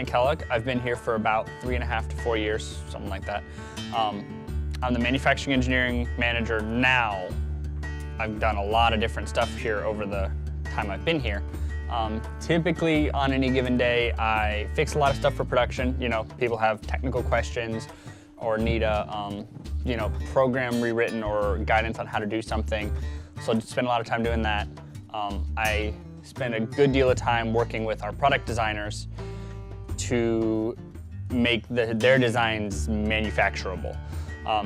Kellogg. I've been here for about 3.5 to 4 years, something like that. I'm the manufacturing engineering manager now. I've done a lot of different stuff here over the time I've been here. Typically on any given day, I fix a lot of stuff for production. You know, people have technical questions or need a program rewritten or guidance on how to do something. So I spend a lot of time doing that. I spend a good deal of time working with our product designers to make their designs manufacturable.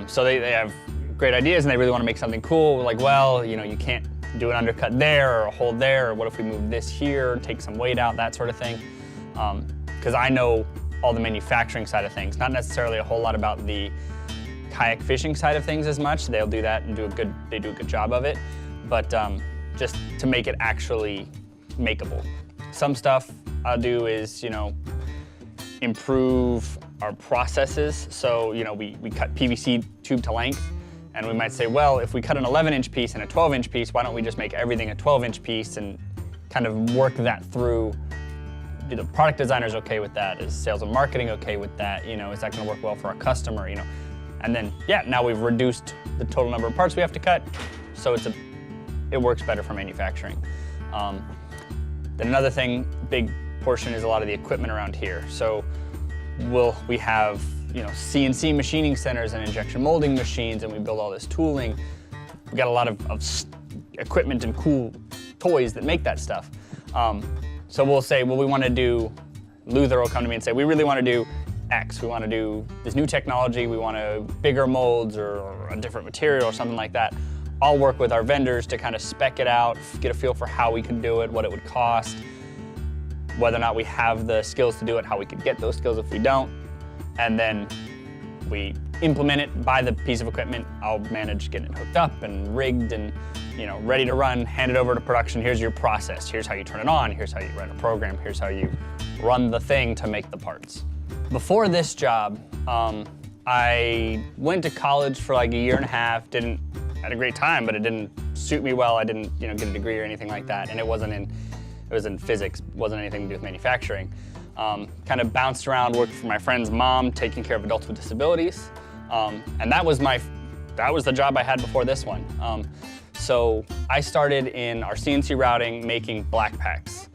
So they have great ideas and they really want to make something cool, like, well, you know, you can't do an undercut there or a hole there, or what if we move this here, take some weight out, that sort of thing. Because I know all the manufacturing side of things, not necessarily a whole lot about the kayak fishing side of things as much. They'll do that and they do a good job of it, but just to make it actually makeable. Some stuff I'll do is, you know, improve our processes. So, you know, we cut PVC tube to length, and we might say, well, if we cut an 11-inch piece and a 12-inch piece, why don't we just make everything a 12-inch piece and kind of work that through? Do the product designers okay with that? Is sales and marketing okay with that? You know, is that gonna work well for our customer, you know? And then, yeah, now we've reduced the total number of parts we have to cut, so it works better for manufacturing. Then another thing, big portion is a lot of the equipment around here. So we have, you know, CNC machining centers and injection molding machines, and we build all this tooling. We got a lot of equipment and cool toys that make that stuff. So we'll say, well, we want to do, Luther will come to me and say, we really want to do X. We want to do this new technology. We want bigger molds or a different material or something like that. I'll work with our vendors to kind of spec it out, get a feel for how we could do it, what it would cost, whether or not we have the skills to do it, how we could get those skills if we don't. And then we implement it, buy the piece of equipment. I'll manage getting it hooked up and rigged and, you know, ready to run, hand it over to production. Here's your process. Here's how you turn it on. Here's how you write a program. Here's how you run the thing to make the parts. Before this job, I went to college for like 1.5 years, had a great time, but it didn't suit me well. I didn't, you know, get a degree or anything like that. And it was in physics, wasn't anything to do with manufacturing. Kind of bounced around, worked for my friend's mom, taking care of adults with disabilities. And that was the job I had before this one. So I started in our CNC routing, making BlackPaks.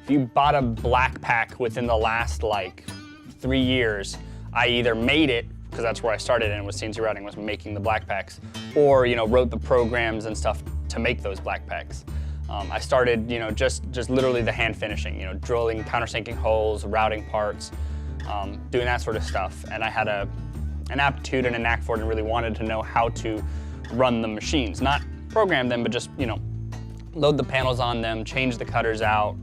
If you bought a BlackPak within the last like 3 years, I either made it, because that's where I started and it was CNC routing, was making the BlackPaks, or, you know, wrote the programs and stuff to make those BlackPaks. I started, you know, just literally the hand finishing, you know, drilling, countersinking holes, routing parts, doing that sort of stuff. And I had an aptitude and a knack for it and really wanted to know how to run the machines. Not program them, but just, you know, load the panels on them, change the cutters out,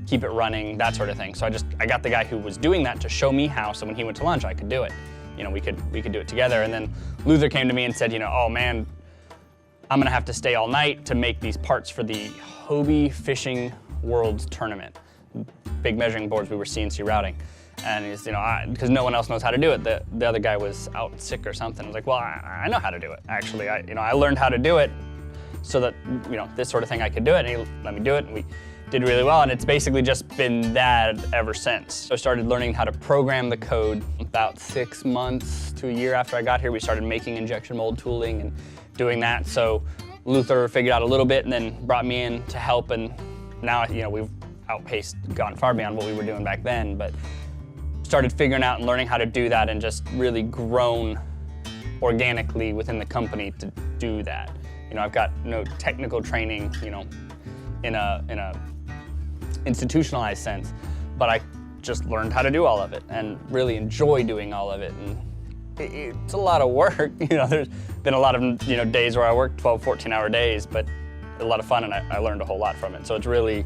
keep it running, that sort of thing. So I got the guy who was doing that to show me how, so when he went to lunch, I could do it. You know, we could do it together. And then Luther came to me and said, you know, oh man, I'm gonna have to stay all night to make these parts for the Hobie Fishing Worlds Tournament. Big measuring boards, we were CNC routing. And he's, you know, because no one else knows how to do it. The other guy was out sick or something. I was like, well, I know how to do it, actually. I learned how to do it so that, you know, this sort of thing I could do it, and he let me do it, and we did really well, and it's basically just been that ever since. So I started learning how to program the code about 6 months to a year after I got here. We started making injection mold tooling and doing that. So Luther figured out a little bit and then brought me in to help, and now, you know, we've gone far beyond what we were doing back then, but started figuring out and learning how to do that and just really grown organically within the company to do that. You know, I've got no technical training, you know, in a institutionalized sense, but I just learned how to do all of it and really enjoy doing all of it. And it's a lot of work. You know, there's been a lot of, you know, days where I work 12, 14-hour days, but a lot of fun, and I learned a whole lot from it. So it's really,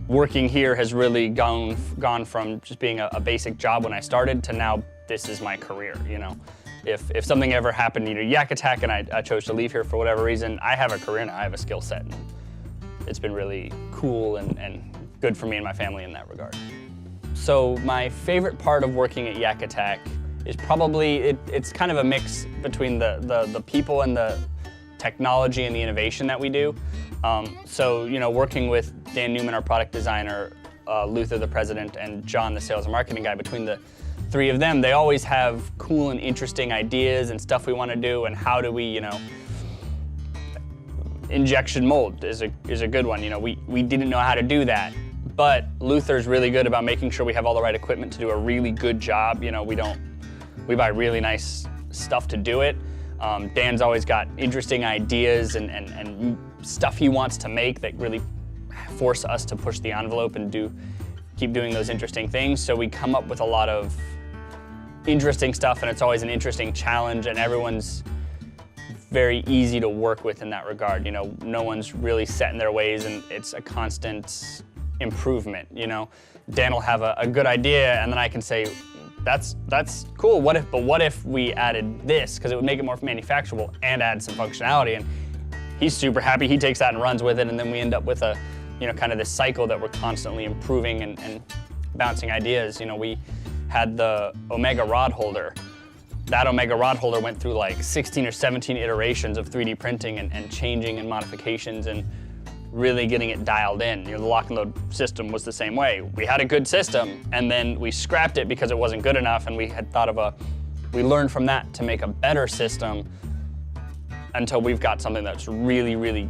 working here has really gone from just being a basic job when I started to now this is my career, you know. If something ever happened, you know, YakAttack, and I chose to leave here for whatever reason, I have a career now, I have a skill set. And it's been really cool and good for me and my family in that regard. So my favorite part of working at YakAttack is probably, it's kind of a mix between the people and technology and the innovation that we do. So, you know, working with Dan Newman, our product designer, Luther, the president, and John, the sales and marketing guy, between the three of them, they always have cool and interesting ideas and stuff we want to do, and how do we, you know, injection mold is a good one. You know, we didn't know how to do that, but Luther's really good about making sure we have all the right equipment to do a really good job. You know, we buy really nice stuff to do it. Dan's always got interesting ideas and stuff he wants to make that really force us to push the envelope and keep doing those interesting things. So we come up with a lot of interesting stuff, and it's always an interesting challenge, and everyone's very easy to work with in that regard. You know, no one's really set in their ways, and it's a constant improvement. You know, Dan will have a good idea, and then I can say, that's cool. What if we added this, because it would make it more manufacturable and add some functionality? And he's super happy. He takes that and runs with it, and then we end up with a, you know, kind of this cycle that we're constantly improving and bouncing ideas. You know, we had the Omega rod holder. That Omega rod holder went through like 16 or 17 iterations of 3D printing and changing and modifications and really getting it dialed in. You know, the lock and load system was the same way. We had a good system, and then we scrapped it because it wasn't good enough, and we had thought of we learned from that to make a better system until we've got something that's really, really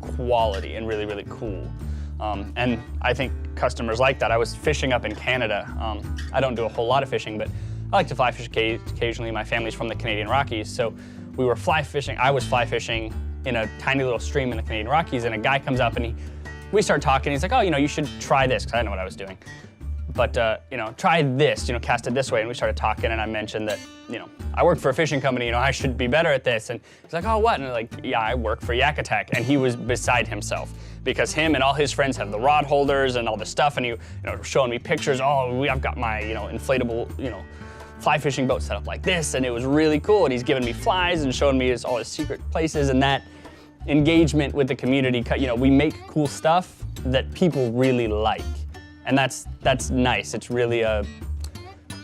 quality and really, really cool. And I think customers like that. I was fishing up in Canada. I don't do a whole lot of fishing, but I like to fly fish occasionally. My family's from the Canadian Rockies, so we were fly fishing. I was fly fishing in a tiny little stream in the Canadian Rockies, and a guy comes up and we start talking. He's like, oh, you know, you should try this, because I didn't know what I was doing. But, you know, try this, you know, cast it this way. And we started talking, and I mentioned that, you know, I work for a fishing company, you know, I should be better at this. And he's like, oh, what? And I'm like, yeah, I work for YakAttack. And he was beside himself, because him and all his friends have the rod holders and all this stuff, and he, you know, showing me pictures. Oh, I've got my, you know, inflatable, you know, fly fishing boat set up like this, and it was really cool. And he's giving me flies and showing me all his secret places, and that engagement with the community. You know, we make cool stuff that people really like, and that's nice. It's really a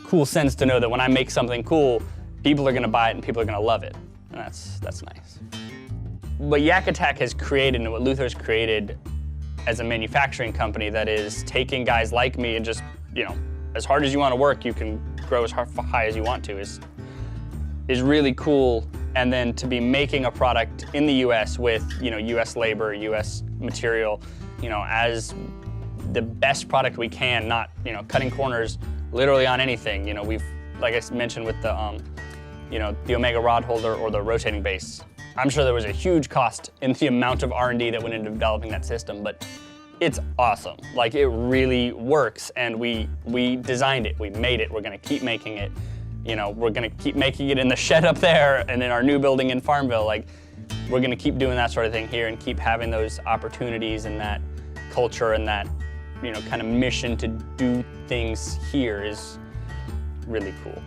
cool sense to know that when I make something cool, people are gonna buy it and people are gonna love it, and that's nice. What YakAttack has created and what Luther's created as a manufacturing company that is taking guys like me and just, you know, as hard as you want to work, you can grow as high as you want to, is really cool. And then to be making a product in the US with, you know, US labor, US material, you know, as the best product we can, not, you know, cutting corners literally on anything. You know, we've, like I mentioned with the, you know, the Omega rod holder or the rotating base, I'm sure there was a huge cost in the amount of R&D that went into developing that system, but it's awesome. Like, it really works, and we designed it, we made it, we're gonna keep making it. You know, we're gonna keep making it in the shed up there and in our new building in Farmville. Like, we're gonna keep doing that sort of thing here and keep having those opportunities and that culture and that, you know, kind of mission to do things here is really cool.